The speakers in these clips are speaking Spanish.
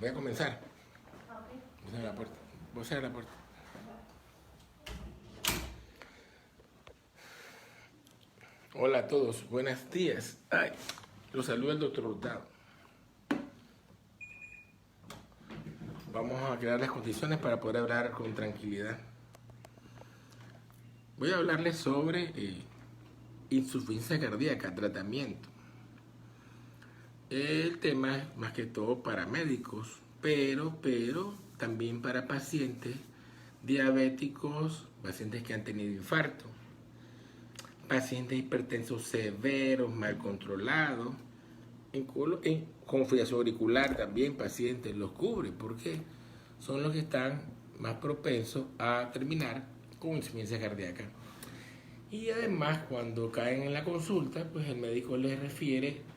Voy a comenzar. Voy a cerrar la puerta. Voy a cerrar la puerta. Hola a todos, buenos días. Ay, los saluda el doctor Hurtado. Vamos a crear las condiciones para poder hablar con tranquilidad. Voy a hablarles sobre insuficiencia cardíaca, tratamiento. El tema es más que todo para médicos, pero también para pacientes diabéticos, pacientes que han tenido infarto, pacientes hipertensos severos, mal controlados, con fibrilación auricular también pacientes los cubre, porque son los que están más propensos a terminar con insuficiencia cardíaca. Y además, cuando caen en la consulta, pues el médico les refiere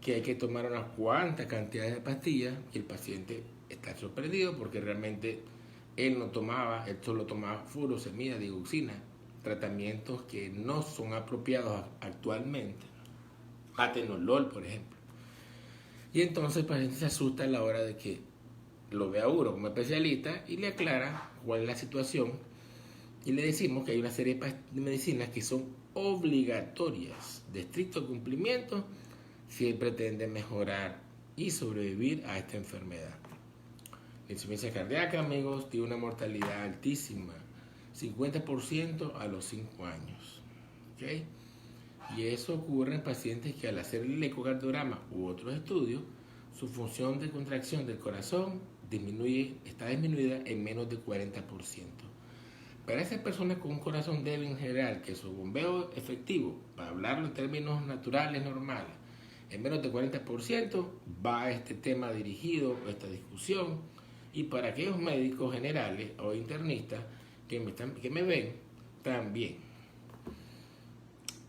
que hay que tomar unas cuantas cantidades de pastillas y el paciente está sorprendido porque realmente él solo tomaba furosemida, digoxina, tratamientos que no son apropiados actualmente, atenolol por ejemplo. Y entonces el paciente se asusta a la hora de que lo vea uno como especialista y le aclara cuál es la situación y le decimos que hay una serie de medicinas que son obligatorias, de estricto cumplimiento, si él pretende mejorar y sobrevivir a esta enfermedad. La insuficiencia cardíaca, amigos, tiene una mortalidad altísima, 50% a los 5 años. ¿Okay? Y eso ocurre en pacientes que al hacer el ecocardiograma u otros estudios, su función de contracción del corazón está disminuida en menos de 40%. Para esas personas con un corazón débil en general, que su bombeo efectivo, para hablarlo en términos naturales, normales, en menos de 40%, va este tema dirigido, esta discusión, y para aquellos médicos generales o internistas que me ven, también.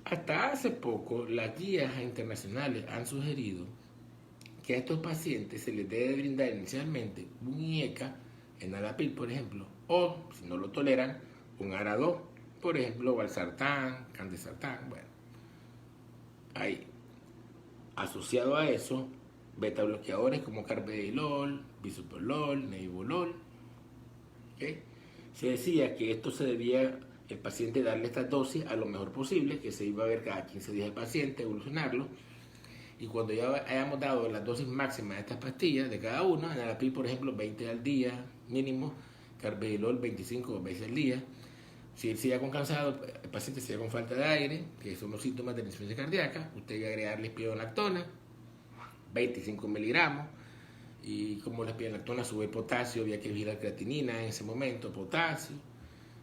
Hasta hace poco, las guías internacionales han sugerido que a estos pacientes se les debe brindar inicialmente un IECA, enalapril, por ejemplo, o, si no lo toleran, un ARA-2, por ejemplo, valsartán, candesartán, bueno. Ahí, asociado a eso, beta bloqueadores como carvedilol, bisoprolol, nebivolol. ¿Okay? Se decía que esto se debía el paciente darle estas dosis a lo mejor posible, que se iba a ver cada 15 días al paciente, evolucionarlo. Y cuando ya hayamos dado las dosis máximas de estas pastillas, de cada una, enalapril, por ejemplo, 20 al día mínimo, carvedilol 25 veces al día. Si él sigue con cansado, el paciente sigue con falta de aire, que son los síntomas de la insuficiencia cardíaca, usted debe agregarle espironolactona, 25 miligramos, y como la espironolactona sube potasio, había que vigilar creatinina en ese momento, potasio,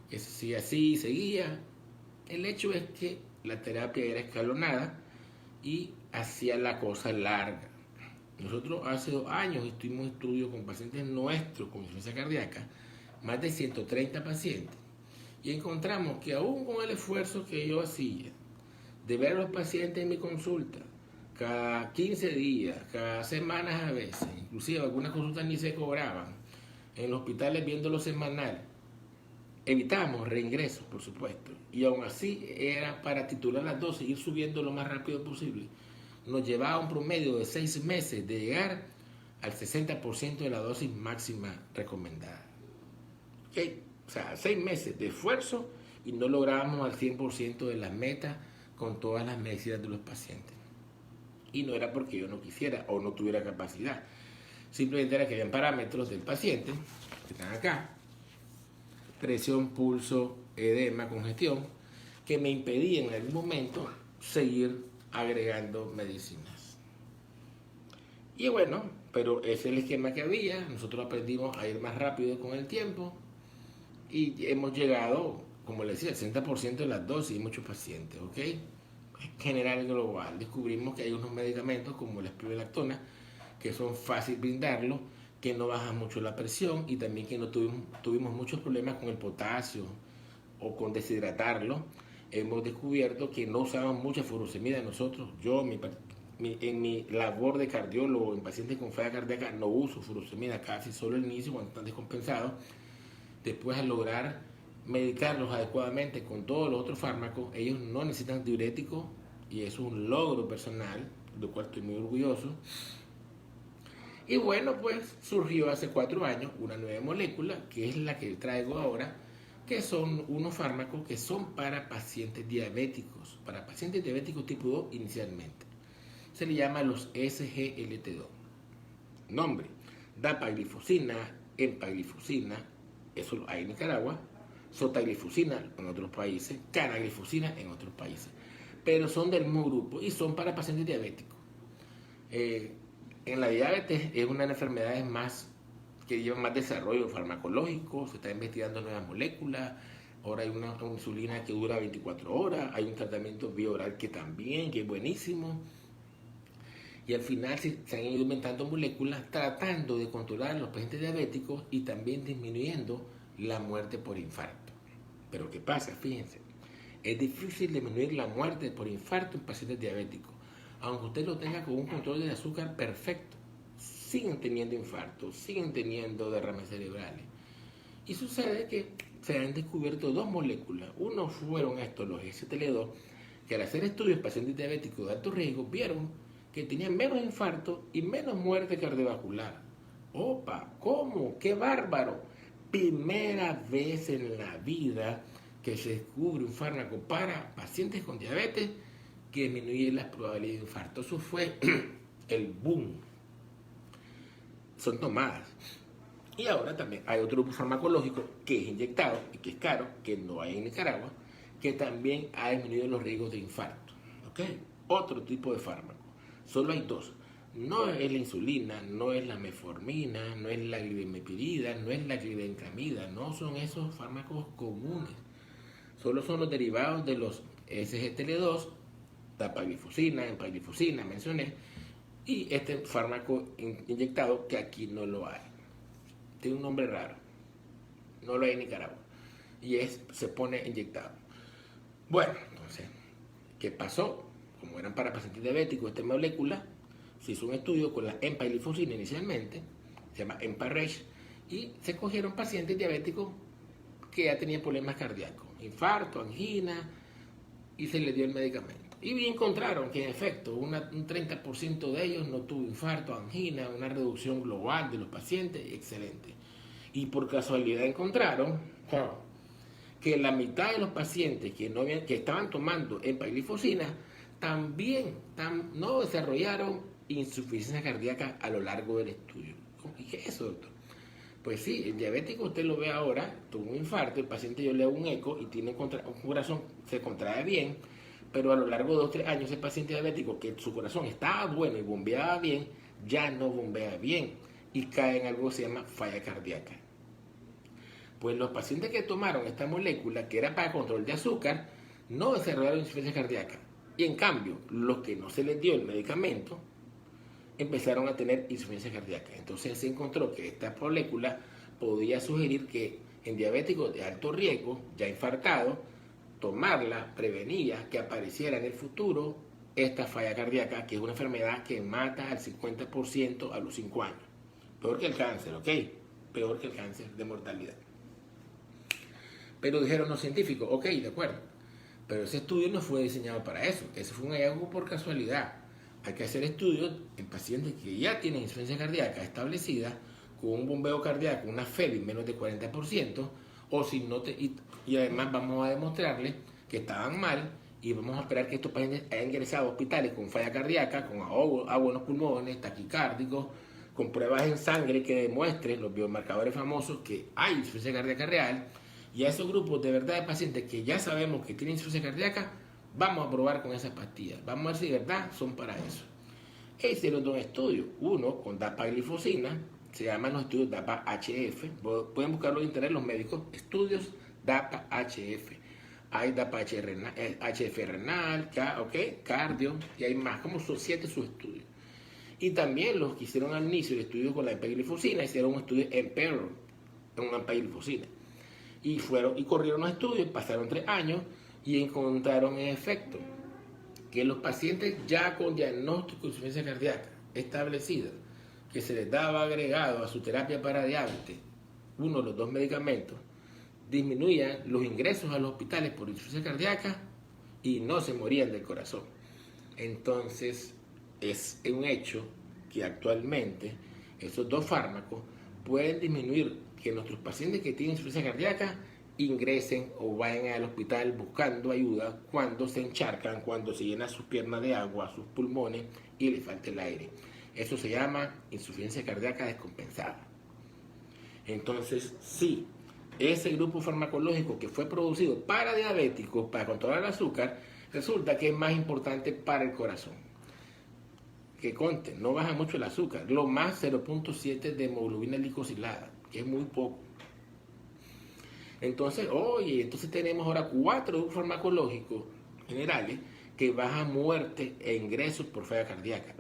que si así seguía. El hecho es que la terapia era escalonada y hacía la cosa larga. Nosotros hace 2 años estuvimos en estudio con pacientes nuestros con insuficiencia cardíaca, más de 130 pacientes, y encontramos que aún con el esfuerzo que yo hacía de ver a los pacientes en mi consulta cada 15 días, cada semanas a veces, inclusive algunas consultas ni se cobraban, en los hospitales viéndolo semanal, evitamos reingresos, por supuesto, y aún así era para titular las dosis, ir subiendo lo más rápido posible. Nos llevaba un promedio de 6 meses de llegar al 60% de la dosis máxima recomendada. ¿Okay? O sea, 6 meses de esfuerzo y no lográbamos al 100% de las metas con todas las medicinas de los pacientes. Y no era porque yo no quisiera o no tuviera capacidad. Simplemente era que habían parámetros del paciente, que están acá, presión, pulso, edema, congestión, que me impedían en algún momento seguir agregando medicinas. Y bueno, pero ese es el esquema que había. Nosotros aprendimos a ir más rápido con el tiempo y hemos llegado, como les decía, al 60% de las dosis de muchos pacientes, ¿ok? General y global. Descubrimos que hay unos medicamentos como la espironolactona que son fáciles brindarlo, que no bajan mucho la presión y también que no tuvimos muchos problemas con el potasio o con deshidratarlo. Hemos descubierto que no usamos mucha furosemida nosotros. Yo, en mi labor de cardiólogo en pacientes con falla cardíaca, no uso furosemida, casi solo al inicio cuando están descompensados. Después, al lograr medicarlos adecuadamente con todos los otros fármacos, ellos no necesitan diuréticos y eso es un logro personal, del cual estoy muy orgulloso. Y bueno, pues surgió hace 4 años una nueva molécula, que es la que traigo ahora, que son unos fármacos que son para pacientes diabéticos tipo 2 inicialmente. Se le llama los SGLT2. Nombre: dapaglifosina, empaglifosina, eso lo hay en Nicaragua, sotaglifosina en otros países, canaglifosina en otros países, pero son del mismo grupo y son para pacientes diabéticos. En la diabetes es una de las enfermedades más que lleva más desarrollo farmacológico, se está investigando nuevas moléculas, ahora hay una insulina que dura 24 horas, hay un tratamiento bioral que también, que es buenísimo, y al final se han ido inventando moléculas tratando de controlar a los pacientes diabéticos y también disminuyendo la muerte por infarto. Pero ¿qué pasa? Fíjense, es difícil disminuir la muerte por infarto en pacientes diabéticos, aunque usted lo tenga con un control de azúcar perfecto. Siguen teniendo infartos, siguen teniendo derrames cerebrales. Y sucede que se han descubierto 2 moléculas. Uno fueron estos, los SGLT2, que al hacer estudios en pacientes diabéticos de alto riesgo, vieron que tenían menos infarto y menos muerte cardiovascular. ¡Opa! ¿Cómo? ¡Qué bárbaro! Primera vez en la vida que se descubre un fármaco para pacientes con diabetes que disminuye las probabilidades de infarto. Eso fue el boom. Son tomadas. Y ahora también hay otro grupo farmacológico que es inyectado y que es caro, que no hay en Nicaragua, que también ha disminuido los riesgos de infarto. ¿Ok? Otro tipo de fármaco. Solo hay 2. No es la insulina, no es la metformina, no es la glibenclamida, no es la glibenclamida, no son esos fármacos comunes. Solo son los derivados de los SGLT2, dapaglifosina, empaglifosina, mencioné, y este fármaco inyectado que aquí no lo hay. Tiene un nombre raro, no lo hay en Nicaragua, y se pone inyectado. Bueno, entonces, ¿qué pasó? Como eran para pacientes diabéticos, esta molécula, se hizo un estudio con la empaglifosina inicialmente, se llama EMPA-REG, y se cogieron pacientes diabéticos que ya tenían problemas cardíacos, infarto, angina, y se les dio el medicamento. Y encontraron que en efecto un 30% de ellos no tuvo infarto, angina, una reducción global de los pacientes, excelente. Y por casualidad encontraron que la mitad de los pacientes que estaban tomando empaglifosina también no desarrollaron insuficiencia cardíaca a lo largo del estudio. ¿Y qué es eso, doctor? Pues sí, el diabético usted lo ve ahora, tuvo un infarto, el paciente yo le hago un eco y tiene un corazón, se contrae bien, pero a lo largo de 2 o 3 años ese paciente diabético que su corazón estaba bueno y bombeaba bien, ya no bombea bien y cae en algo que se llama falla cardíaca. Pues los pacientes que tomaron esta molécula, que era para control de azúcar, no desarrollaron insuficiencia cardíaca. Y en cambio, los que no se les dio el medicamento, empezaron a tener insuficiencia cardíaca. Entonces se encontró que esta molécula podía sugerir que en diabéticos de alto riesgo, ya infartados, tomarla prevenía que apareciera en el futuro esta falla cardíaca, que es una enfermedad que mata al 50% a los 5 años. Peor que el cáncer, ¿ok? Peor que el cáncer de mortalidad. Pero dijeron los científicos, ok, de acuerdo, pero ese estudio no fue diseñado para eso, ese fue un hallazgo por casualidad. Hay que hacer estudios en pacientes que ya tienen insuficiencia cardíaca establecida, con un bombeo cardíaco, una FEBI menos de 40%, o si no y además vamos a demostrarles que estaban mal y vamos a esperar que estos pacientes hayan ingresado a hospitales con falla cardíaca, con agua en los pulmones, taquicárdicos, con pruebas en sangre que demuestren los biomarcadores famosos que hay insuficiencia cardíaca real. Y a esos grupos de verdad de pacientes que ya sabemos que tienen insuficiencia cardíaca, vamos a probar con esas pastillas. Vamos a ver si de verdad son para eso. E hicieron 2 estudios. Uno con dapaglifosina, se llaman los estudios DAPA-HF. Pueden buscarlo en internet los médicos, estudios DAPA-HF. Hay DAPA-HF renal, cardio, y hay más, como son 7 subestudios. Y también los que hicieron al inicio el estudio con la empaglifosina, hicieron un estudio en perro, en una empaglifosina. Y corrieron los estudios, pasaron 3 años y encontraron en efecto que los pacientes ya con diagnóstico de insuficiencia cardíaca establecida, que se les daba agregado a su terapia para diabetes, uno de los 2 medicamentos, disminuían los ingresos a los hospitales por insuficiencia cardíaca y no se morían del corazón. Entonces es un hecho que actualmente esos dos fármacos pueden disminuir que nuestros pacientes que tienen insuficiencia cardíaca ingresen o vayan al hospital buscando ayuda cuando se encharcan, cuando se llenan sus piernas de agua, sus pulmones y les falta el aire. Eso se llama insuficiencia cardíaca descompensada. Entonces, sí, ese grupo farmacológico que fue producido para diabéticos, para controlar el azúcar, resulta que es más importante para el corazón. Que conste, no baja mucho el azúcar, lo más 0.7 de hemoglobina glicosilada, que es muy poco. Entonces, entonces tenemos ahora 4 grupos farmacológicos generales que bajan muerte e ingresos por falla cardíaca.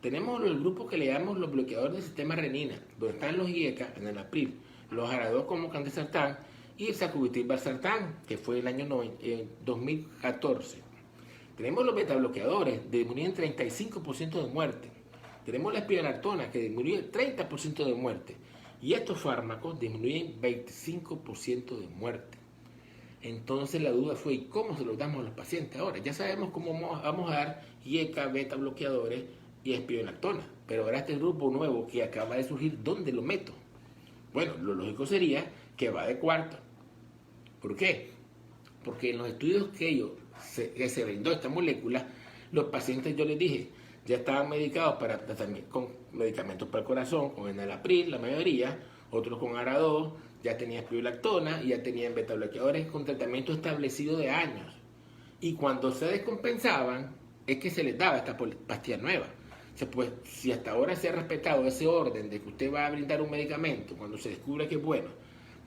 Tenemos el grupo que le llamamos los bloqueadores del sistema renina, donde están los IECA, enalapril, los ARA2 como candesartán y el sacubitril/valsartán, que fue el año 2014. Tenemos los betabloqueadores, que disminuyen 35% de muerte. Tenemos la espironolactona, que disminuye 30% de muerte. Y estos fármacos disminuyen 25% de muerte. Entonces la duda fue, ¿y cómo se los damos a los pacientes ahora? Ya sabemos cómo vamos a dar IECA, betabloqueadores y espironolactona. Pero ahora este grupo nuevo que acaba de surgir, ¿dónde lo meto? Bueno, lo lógico sería que va de cuarto. ¿Por qué? Porque en los estudios que se brindó esta molécula, los pacientes, yo les dije, ya estaban medicados con medicamentos para el corazón, con enalapril, la mayoría, otros con ARA2, ya tenían espironolactona y ya tenían betabloqueadores con tratamiento establecido de años. Y cuando se descompensaban, es que se les daba esta pastilla nueva. O sea, pues, si hasta ahora se ha respetado ese orden de que usted va a brindar un medicamento, cuando se descubre que es bueno,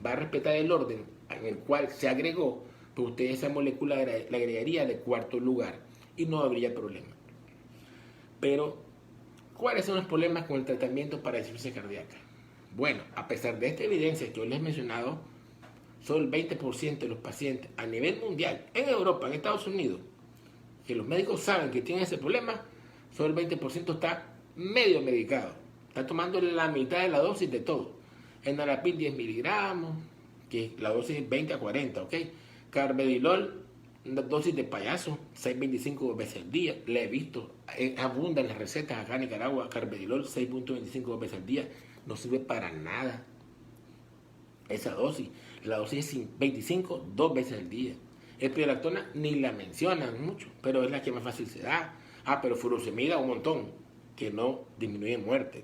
va a respetar el orden en el cual se agregó, pues usted esa molécula la agregaría de cuarto lugar y no habría problema. Pero, ¿cuáles son los problemas con el tratamiento para insuficiencia cardíaca? Bueno, a pesar de esta evidencia que yo les he mencionado, solo el 20% de los pacientes a nivel mundial, en Europa, en Estados Unidos, que los médicos saben que tienen ese problema, solo el 20% está medio medicado. Está tomando la mitad de la dosis de todo. Enalapril 10 miligramos, que la dosis es 20 a 40, ¿ok? Carvedilol, una dosis de payaso, 6.25 veces al día. La he visto, abunda en las recetas acá en Nicaragua. Carvedilol, 6.25 veces al día. No sirve para nada esa dosis. La dosis es 25, 2 veces al día. Espironolactona ni la mencionan mucho, pero es la que más fácil se da. Pero furosemida un montón, que no disminuye muerte.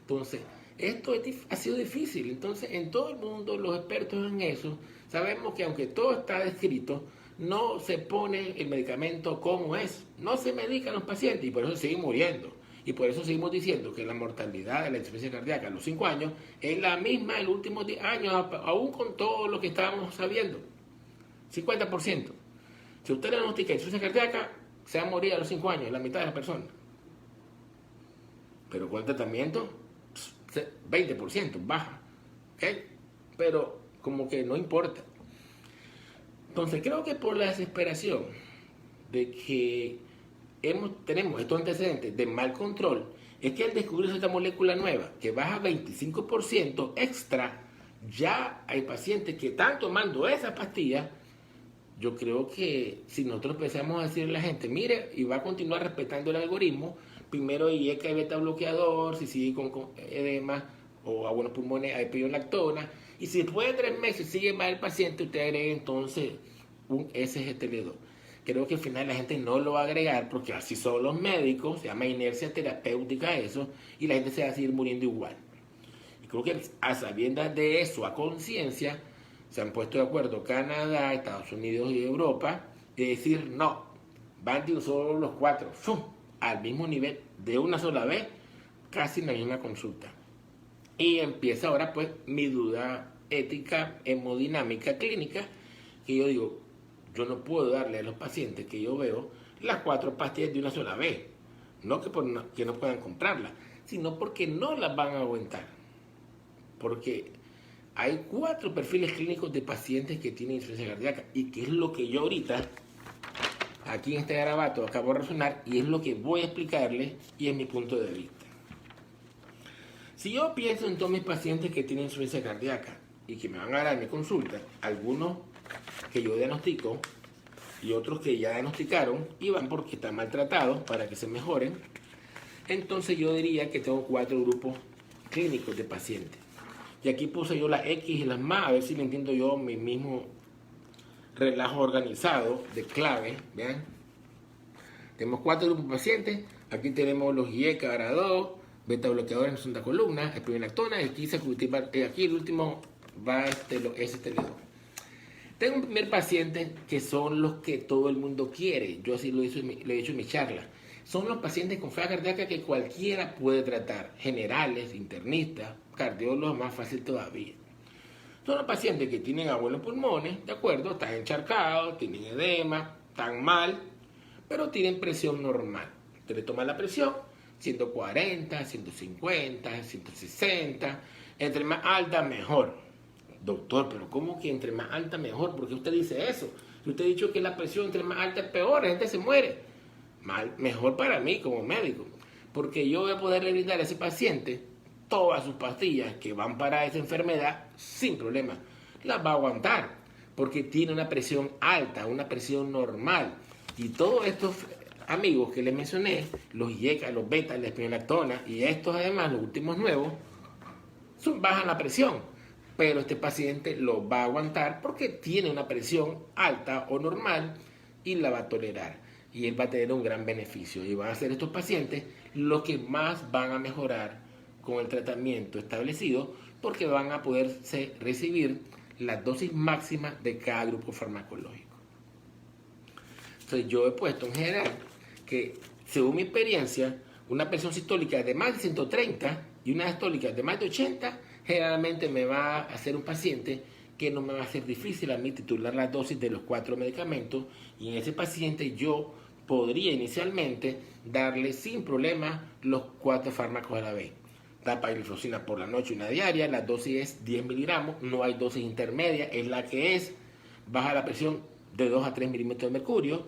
Entonces, esto ha sido difícil. Entonces, en todo el mundo, los expertos en eso, sabemos que aunque todo está descrito, no se pone el medicamento como es. No se medican los pacientes y por eso siguen muriendo. Y por eso seguimos diciendo que la mortalidad de la insuficiencia cardíaca a los 5 años es la misma en los últimos 10 años, aún con todo lo que estábamos sabiendo. 50%. Si usted le diagnostica insuficiencia cardíaca, se va a morir a los 5 años, la mitad de las personas. Pero con el tratamiento, 20% baja. ¿Okay? Pero como que no importa. Entonces creo que por la desesperación de que tenemos estos antecedentes de mal control, es que al descubrir esta molécula nueva que baja 25% extra, ya hay pacientes que están tomando esa pastilla. Yo creo que si nosotros empezamos a decirle a la gente, mire, y va a continuar respetando el algoritmo, primero IECA y beta bloqueador, si sigue con edema o a buenos pulmones, hay espironolactona, y si después de 3 meses sigue mal el paciente, usted agrega entonces un SGLT2. Creo que al final la gente no lo va a agregar porque así son los médicos, se llama inercia terapéutica eso, y la gente se va a seguir muriendo igual. Y creo que a sabiendas de eso, a conciencia, se han puesto de acuerdo Canadá, Estados Unidos y Europa, de decir no, van de un solo los 4, ¡fum!, al mismo nivel, de una sola vez, casi en la misma consulta. Y empieza ahora pues mi duda ética, hemodinámica, clínica, que yo digo, yo no puedo darle a los pacientes que yo veo las 4 pastillas de una sola vez. No que no puedan comprarlas, sino porque no las van a aguantar. Porque hay 4 perfiles clínicos de pacientes que tienen insuficiencia cardíaca, y que es lo que yo ahorita, aquí en este garabato, acabo de razonar, y es lo que voy a explicarles, y es mi punto de vista. Si yo pienso en todos mis pacientes que tienen insuficiencia cardíaca, y que me van a dar mi consulta, algunos que yo diagnostico, y otros que ya diagnosticaron, y van porque están maltratados para que se mejoren, entonces yo diría que tengo 4 grupos clínicos de pacientes. Y aquí puse yo las X y las más, a ver si le entiendo yo mi mismo relajo organizado de clave. Vean, tenemos 4 grupos de pacientes. Aquí tenemos los IECA, ARA2, beta bloqueadores en segunda columna, espinolactona, y aquí el último va los STL2. Tengo un primer paciente que son los que todo el mundo quiere. Yo así lo he dicho en mi charla. Son los pacientes con falla cardíaca que cualquiera puede tratar. Generales, internistas, cardiólogos, más fácil todavía. Son los pacientes que tienen agua en los pulmones, ¿de acuerdo? Están encharcados, tienen edema, están mal, pero tienen presión normal. Usted le toma la presión, 140, 150, 160. Entre más alta, mejor. Doctor, pero ¿cómo que entre más alta mejor? ¿Por qué usted dice eso? Si usted ha dicho que la presión entre más alta es peor, la gente se muere. Mejor para mí como médico, porque yo voy a poder brindar a ese paciente todas sus pastillas que van para esa enfermedad sin problema. Las va a aguantar, porque tiene una presión alta, una presión normal. Y todos estos amigos que les mencioné, los IECA, los beta, la espinolactona, y estos además, los últimos nuevos, bajan la presión. Pero este paciente lo va a aguantar porque tiene una presión alta o normal y la va a tolerar. Y él va a tener un gran beneficio. Y van a ser estos pacientes los que más van a mejorar con el tratamiento establecido porque van a poder recibir la dosis máxima de cada grupo farmacológico. Entonces yo he puesto en general que, según mi experiencia, una presión sistólica de más de 130 y una diastólica de más de 80 generalmente me va a hacer un paciente que no me va a ser difícil a mí titular la dosis de los 4 medicamentos, y en ese paciente yo podría inicialmente darle sin problema los 4 fármacos a la vez. Dapagliflozina por la noche, una diaria, la dosis es 10 miligramos, no hay dosis intermedia, es la que es, baja la presión de 2 a 3 milímetros de mercurio.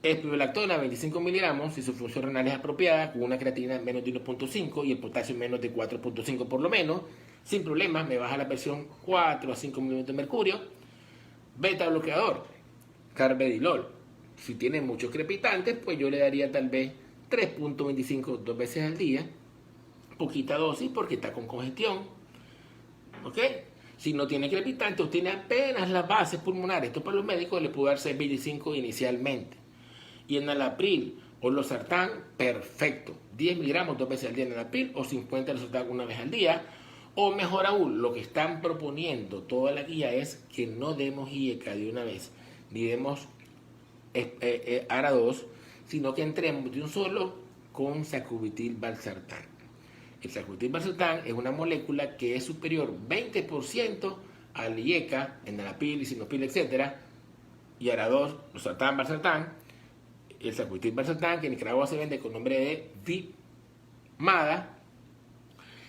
Espinolactona 25 miligramos si su función renal es apropiada, con una creatinina menos de 1.5 y el potasio menos de 4.5 por lo menos. Sin problemas, me baja la presión 4 a 5 milímetros de mercurio. Beta bloqueador, carvedilol. Si tiene muchos crepitantes, pues yo le daría tal vez 3.25 2 veces al día. Poquita dosis porque está con congestión. ¿Ok? Si no tiene crepitante o tiene apenas las bases pulmonares, esto para los médicos le puedo dar 6.25 inicialmente. Y enalapril o losartán, perfecto. 10 miligramos 2 veces al día en enalapril o 50 losartán una vez al día. O mejor aún, lo que están proponiendo toda la guía es que no demos IECA de una vez, ni demos ARA2, sino que entremos de un solo con sacubitril/valsartán. El sacubitril/valsartán es una molécula que es superior 20% al IECA, enalapril, lisinopril, etc. Y ARA2, losartán, valsartán. El sacubitril/valsartán, que en Nicaragua se vende con nombre de Vimada,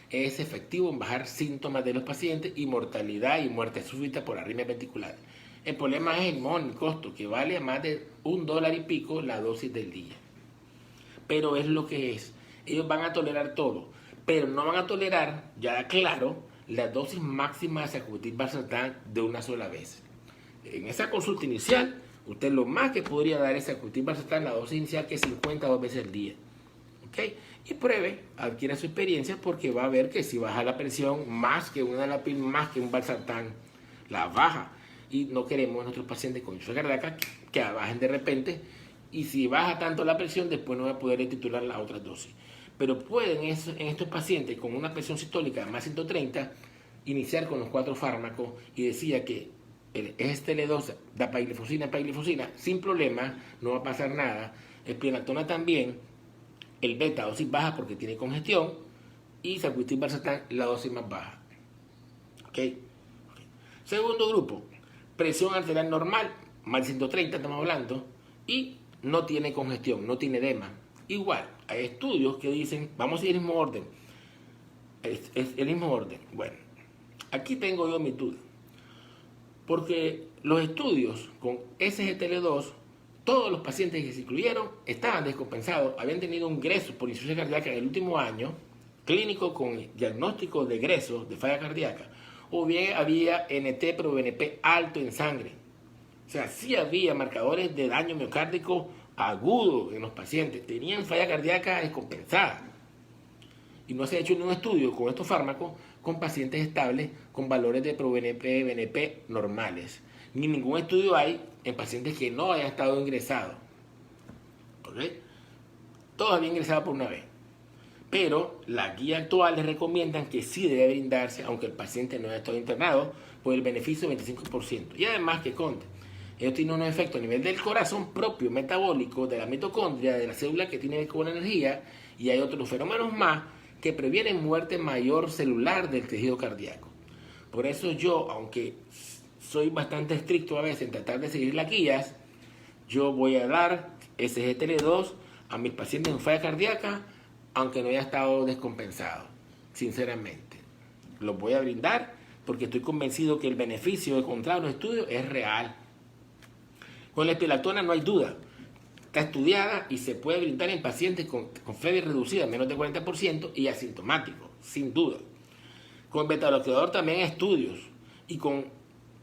es efectivo en bajar síntomas de los pacientes y mortalidad y muerte súbita por arritmia ventricular. El problema es el costo, que vale a más de $1 y pico la dosis del día. Pero es lo que es. Ellos van a tolerar todo, pero no van a tolerar, ya claro, la dosis máxima de sacubitril/valsartán de una sola vez. En esa consulta inicial, usted lo más que podría dar es sacubitril/valsartán, la dosis inicial, que es 52 veces al día. ¿Okay? Y pruebe, adquiera su experiencia, porque va a ver que si baja la presión más que un enalapril, más que un valsartán, la baja. Y no queremos a nuestros pacientes con insuficiencia cardíaca que bajen de repente, y si baja tanto la presión, después no va a poder titular la otra dosis. Pero pueden en estos pacientes con una presión sistólica de más 130 iniciar con los 4 fármacos, y decía que el STL2, dapagliflozina, sin problema, no va a pasar nada. Espinolactona también. El beta, dosis baja porque tiene congestión, y sacubitril/valsartán, la dosis más baja. ¿Okay? Segundo grupo, presión arterial normal, más de 130 estamos hablando, y no tiene congestión, no tiene edema. Igual, hay estudios que dicen, vamos a ir en el mismo orden. Es el mismo orden. Bueno, aquí tengo yo mi duda, porque los estudios con SGLT2, todos los pacientes que se incluyeron estaban descompensados, habían tenido un ingreso por insuficiencia cardíaca en el último año, clínico con diagnóstico de egreso de falla cardíaca, o bien había NT-proBNP alto en sangre. O sea, sí había marcadores de daño miocárdico agudo en los pacientes, tenían falla cardíaca descompensada. y no se ha hecho ningún estudio con estos fármacos con pacientes estables con valores de ProBNP, BNP normales. Ni ningún estudio hay en pacientes que no hayan estado ingresados. ¿Ok? Todos habían ingresado por una vez. Pero la guía actual les recomiendan que sí debe brindarse, aunque el paciente no haya estado internado, por el beneficio del 25%. Y además que conte, ellos tienen unos efectos a nivel del corazón propio, metabólico, de la mitocondria, de la célula que tiene que ver con la energía, y hay otros fenómenos más que previenen muerte mayor celular del tejido cardíaco. Por eso yo, aunque soy bastante estricto a veces en tratar de seguir las guías, yo voy a dar SGLT2 a mis pacientes en falla cardíaca, aunque no haya estado descompensado, sinceramente. Los voy a brindar porque estoy convencido que el beneficio de encontrar los estudios es real. Con la espiraltona no hay duda. Está estudiada y se puede brindar en pacientes con fiebre reducida, menos de 40%, y asintomáticos, sin duda. Con beta-bloqueador también hay estudios. Y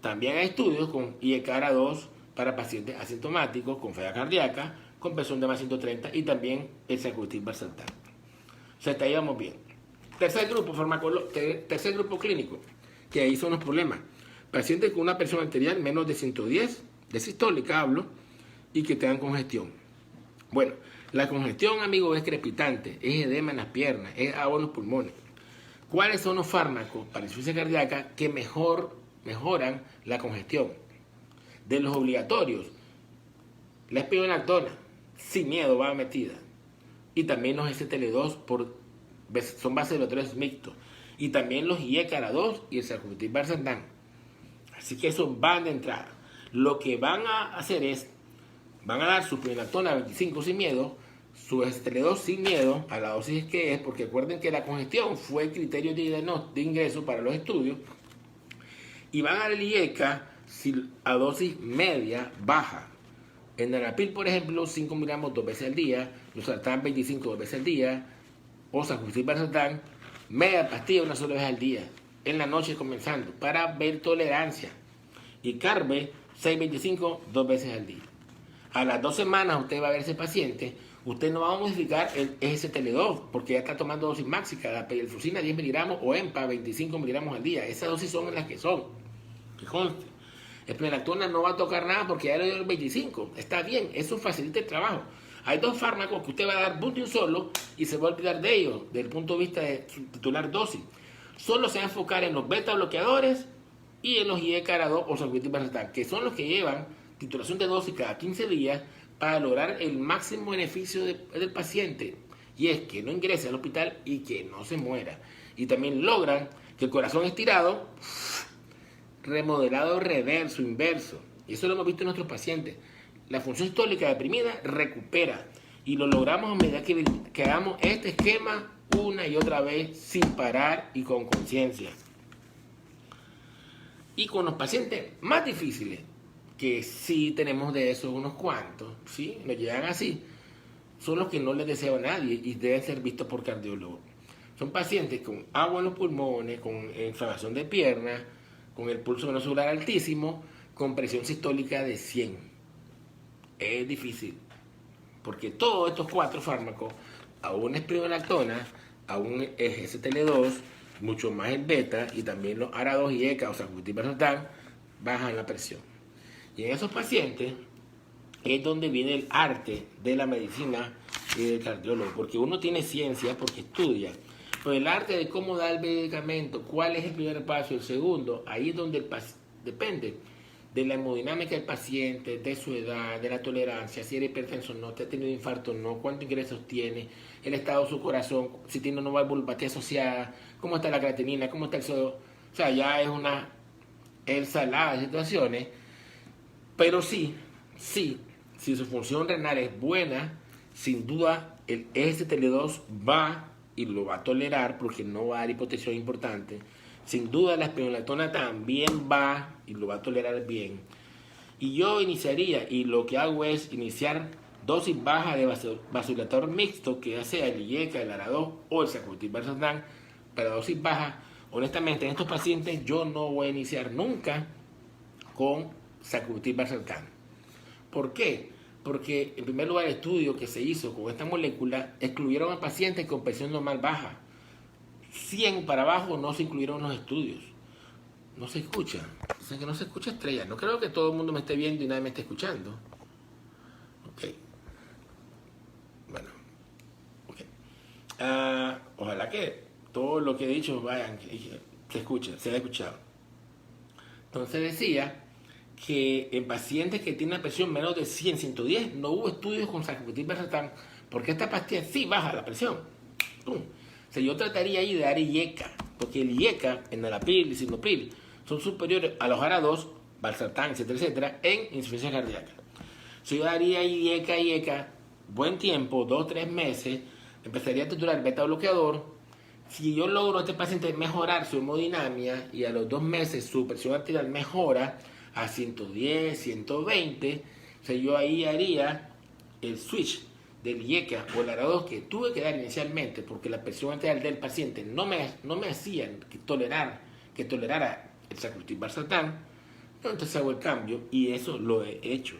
también hay estudios con IECARA-2 para pacientes asintomáticos con falla cardíaca, con presión de más 130 y también el sacubitril/valsartán. O sea, hasta ahí vamos bien. Tercer grupo clínico, que ahí son los problemas. Pacientes con una presión arterial menos de 110, de sistólica hablo, y que tengan congestión. Bueno, la congestión, amigos, es crepitante, es edema en las piernas, es agua en los pulmones. ¿Cuáles son los fármacos para insuficiencia cardíaca que mejoran la congestión? De los obligatorios, la espironolactona, sin miedo, va metida. Y también los SGLT2 son vasodilatadores mixtos. Y también los IECARA-2 y el sacubitril/valsartán. Así que esos van de entrada. Lo que van a hacer es, van a dar su espironolactona 25 sin miedo, su SGLT2 sin miedo, a la dosis que es, porque recuerden que la congestión fue el criterio de ingreso para los estudios, y van a dar el IECA a dosis media, baja. Enalapril, por ejemplo, 5 miligramos 2 veces al día, losartán 25 2 veces al día, o sacubitril/valsartán, media pastilla una sola vez al día, en la noche comenzando, para ver tolerancia. Y Carbe, 6.25 2 veces al día. A las 2 semanas usted va a ver ese paciente, usted no va a modificar el SGLT2, porque ya está tomando dosis máxima, la pegilfusina 10 miligramos o EMPA 25 miligramos al día. Esas dosis son las que son, que conste. El espironolactona no va a tocar nada porque ya le dio el 25. Está bien, eso facilita el trabajo. Hay dos fármacos que usted va a dar de un solo y se va a olvidar de ellos desde el punto de vista de su titular dosis. Solo se va a enfocar en los beta bloqueadores y en los IECARA-2 o sacubitril/valsartán, que son los que llevan titulación de dosis cada 15 días para lograr el máximo beneficio del paciente. Y es que no ingrese al hospital y que no se muera. Y también logran que el corazón estirado, remodelado reverso, inverso. Y eso lo hemos visto en nuestros pacientes. La función sistólica deprimida recupera. Y lo logramos a medida que hagamos este esquema una y otra vez sin parar y con conciencia. Y con los pacientes más difíciles, que sí tenemos de esos unos cuantos, ¿sí? Nos llegan así, son los que no les deseo a nadie y deben ser vistos por cardiólogos. Son pacientes con agua en los pulmones, con inflamación de piernas, con el pulso venocelular altísimo, con presión sistólica de 100. Es difícil, porque todos estos 4 fármacos, a una espironolactona, a un SGLT2, mucho más el beta, y también los ARA2 y ECA, o sacubitril/valsartán, bajan la presión. Y en esos pacientes es donde viene el arte de la medicina y del cardiólogo, porque uno tiene ciencia, porque estudia, pero el arte de cómo dar el medicamento, cuál es el primer paso, el segundo, ahí es donde depende de la hemodinámica del paciente, de su edad, de la tolerancia, si era hipertenso o no, si ha tenido infarto o no, cuántos ingresos tiene, el estado de su corazón, si tiene una valvulopatía asociada, cómo está la creatinina, cómo está el sodio. O sea, ya es una ensalada de situaciones, pero sí, si su función renal es buena, sin duda el SGLT2 va y lo va a tolerar porque no va a dar hipotensión importante. Sin duda la espironolactona también va y lo va a tolerar bien. Y yo iniciaría, y lo que hago es iniciar dosis baja de vasodilatador mixto, que ya sea el IECA, el ARA2 o el sacubitril/valsartán, para dosis baja. Honestamente, en estos pacientes yo no voy a iniciar nunca con sacubitril/valsartán. ¿Por qué? Porque en primer lugar el estudio que se hizo con esta molécula excluyeron a pacientes con presión normal baja. 100 para abajo no se incluyeron los estudios. No se escucha. Dicen que no se escucha estrella. No creo que todo el mundo me esté viendo y nadie me esté escuchando. Ok. Bueno. Ok. Ojalá que todo lo que he dicho vayan, se escucha, se ha escuchado. Entonces decía que en pacientes que tienen una presión menos de 100, 110, no hubo estudios con sacubitril valsartán, porque esta pastilla sí baja la presión. ¡Pum! O sea, yo trataría ahí de dar IECA, porque el IECA, enalapril y lisinopril, son superiores a los ARA2, valsartán, etcétera, etcétera, en insuficiencia cardíaca. Si yo daría IECA, buen tiempo, 2-3 meses, empezaría a titular beta bloqueador. Si yo logro a este paciente mejorar su hemodinamia y a los 2 meses su presión arterial mejora a 110, 120, o sea, yo ahí haría el switch del IECA o el ARA2 que tuve que dar inicialmente porque la presión arterial del paciente no me hacía que tolerara el sacubitril valsartán. Entonces hago el cambio y eso lo he hecho.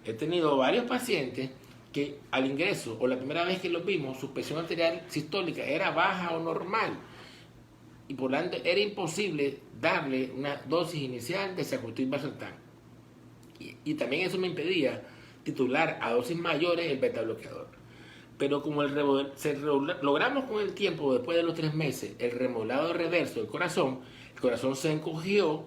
He tenido varios pacientes que al ingreso o la primera vez que los vimos, su presión arterial sistólica era baja o normal y por lo tanto era imposible darle una dosis inicial de sacubitril valsartán. Y también eso me impedía titular a dosis mayores el beta bloqueador. Pero como logramos con el tiempo, después de los 3 meses, el remodelado reverso del corazón, el corazón se encogió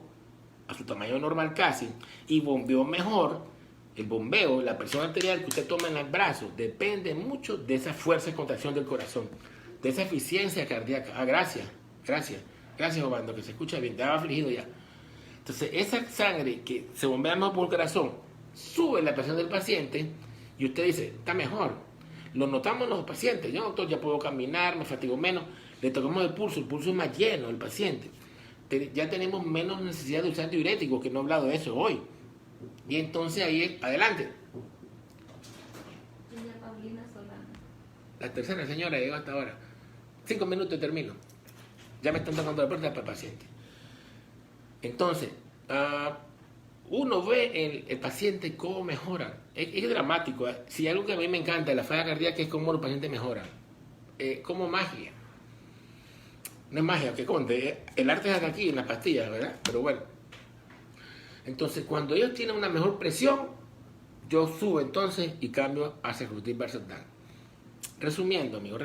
a su tamaño normal casi y bombeó mejor. El bombeo, la presión arterial que usted toma en el brazo, depende mucho de esa fuerza de contracción del corazón, de esa eficiencia cardíaca. Gracias, Obando, que se escucha bien, estaba afligido ya. Entonces, esa sangre que se bombea mejor por el corazón, sube la presión del paciente y usted dice, está mejor. Lo notamos en los pacientes. Yo, doctor, ya puedo caminar, me fatigo menos. Le tocamos el pulso es más lleno del paciente. Ya tenemos menos necesidad de usar diuréticos, que no he hablado de eso hoy. Y entonces ahí, adelante. Paulina Solano. La tercera señora llegó hasta ahora. 5 minutos y termino. Ya me están tocando la puerta para el paciente. Entonces, uno ve el paciente cómo mejora. Es dramático. Si algo que a mí me encanta de la falla cardíaca es cómo los pacientes mejoran. Como magia. No es magia, que conte. El arte es aquí, en las pastillas, ¿verdad? Pero bueno. Entonces, cuando ellos tienen una mejor presión, yo subo entonces y cambio a sacubitril valsartán. Resumiendo, amigos,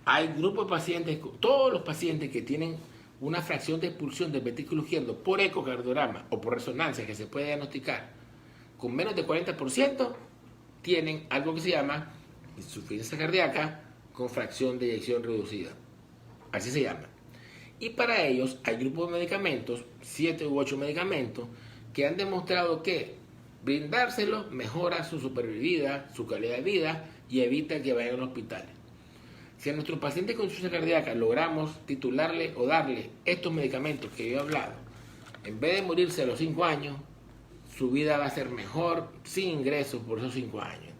hay grupos de pacientes, todos los pacientes que tienen una fracción de expulsión del ventrículo izquierdo por ecocardiograma o por resonancia que se puede diagnosticar con menos de 40%, tienen algo que se llama insuficiencia cardíaca con fracción de eyección reducida. Así se llama. Y para ellos hay grupos de medicamentos, 7 u 8 medicamentos, que han demostrado que brindárselos mejora su supervivencia, su calidad de vida y evita que vayan al hospital. Si a nuestros pacientes con insuficiencia cardíaca logramos titularle o darle estos medicamentos que yo he hablado, en vez de morirse a los 5 años, su vida va a ser mejor sin ingresos por esos 5 años.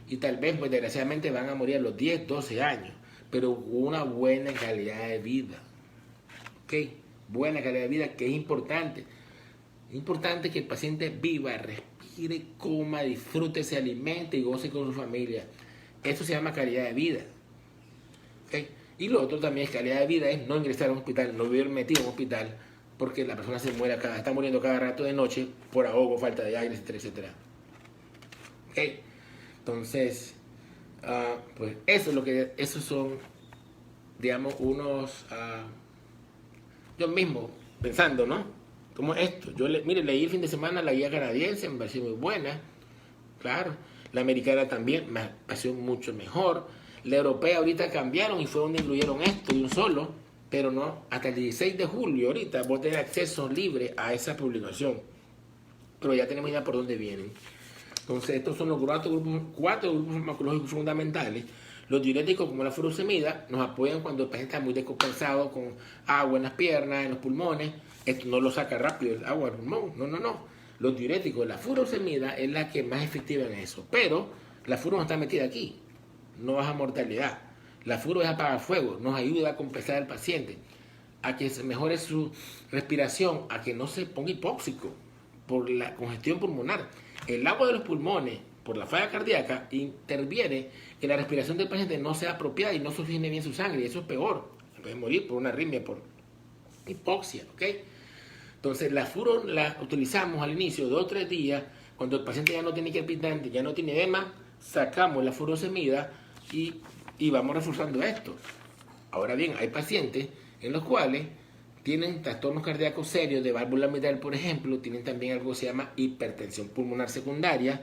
Y tal vez, pues desgraciadamente, van a morir a los 10, 12 años, pero con una buena calidad de vida. ¿Ok? Buena calidad de vida, que es importante. Es importante que el paciente viva, respire, coma, disfrute, se alimente y goce con su familia. Eso se llama calidad de vida. ¿Okay? Y lo otro también es calidad de vida, es no ingresar a un hospital, no vivir metido en un hospital, porque la persona está muriendo cada rato de noche por ahogo, falta de aire, etcétera, etcétera. ¿Okay? Entonces, pues esos son, digamos, unos, yo mismo pensando, ¿no? Como esto, mire, leí el fin de semana la guía canadiense, me pareció muy buena, claro, la americana también me pareció mucho mejor. La europea ahorita cambiaron y fue donde incluyeron esto de un solo, pero no, hasta el 16 de julio ahorita vos tenés acceso libre a esa publicación. Pero ya tenemos idea por dónde vienen. Entonces estos son los 4 grupos farmacológicos fundamentales. Los diuréticos como la furosemida nos apoyan cuando el paciente está muy descompensado con agua en las piernas, en los pulmones. Esto no lo saca rápido el agua del pulmón, no. Los diuréticos, la furosemida es la que más efectiva en eso, pero la furo no está metida aquí. No baja mortalidad. La furo es apagafuego, nos ayuda a compensar al paciente, a que se mejore su respiración, a que no se ponga hipóxico por la congestión pulmonar. El agua de los pulmones por la falla cardíaca, interviene que la respiración del paciente no sea apropiada y no se oxigene bien su sangre, y eso es peor. Se puede morir por una arritmia, por hipoxia, ¿ok? Entonces, la furo la utilizamos al inicio, 2 o 3 días, cuando el paciente ya no tiene crepitante, ya no tiene edema, sacamos la furosemida y vamos reforzando esto. Ahora bien, hay pacientes en los cuales tienen trastornos cardíacos serios de válvula mitral, por ejemplo, tienen también algo que se llama hipertensión pulmonar secundaria,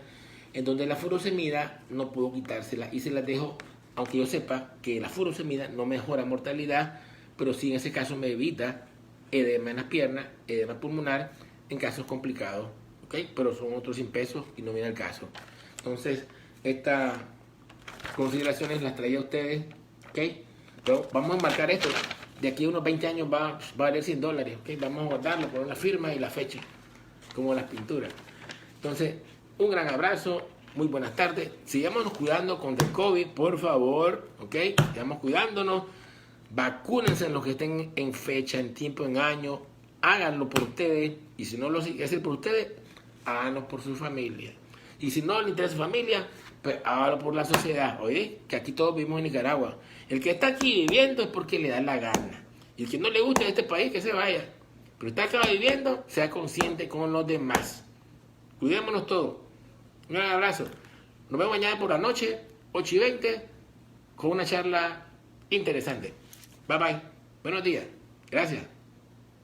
en donde la furosemida no puedo quitársela y se las dejo, aunque yo sepa que la furosemida no mejora mortalidad, pero sí en ese caso me evita edema en las piernas, edema pulmonar en casos complicados, ¿ok? Pero son otros 100 pesos y no viene al caso. Entonces, estas consideraciones las traía a ustedes, ¿ok? Pero vamos a marcar esto. De aquí a unos 20 años va a valer $100, ¿ok? Vamos a guardarlo, poner la firma y la fecha, como las pinturas. Entonces, un gran abrazo, muy buenas tardes. Sigámonos cuidando contra el COVID, por favor, ¿ok? Sigamos cuidándonos. Vacúnense en los que estén en fecha, en tiempo, en año. Háganlo por ustedes. Y si no lo hacen por ustedes, háganlo por su familia. Y si no le interesa su familia, pues hágalo por la sociedad. Oye, que aquí todos vivimos en Nicaragua. El que está aquí viviendo es porque le da la gana. Y el que no le gusta este país, que se vaya. Pero está acá viviendo, sea consciente con los demás. Cuidémonos todos. Un gran abrazo. Nos vemos mañana por la noche, 8:20, con una charla interesante. Bye bye. Buenos días. Gracias.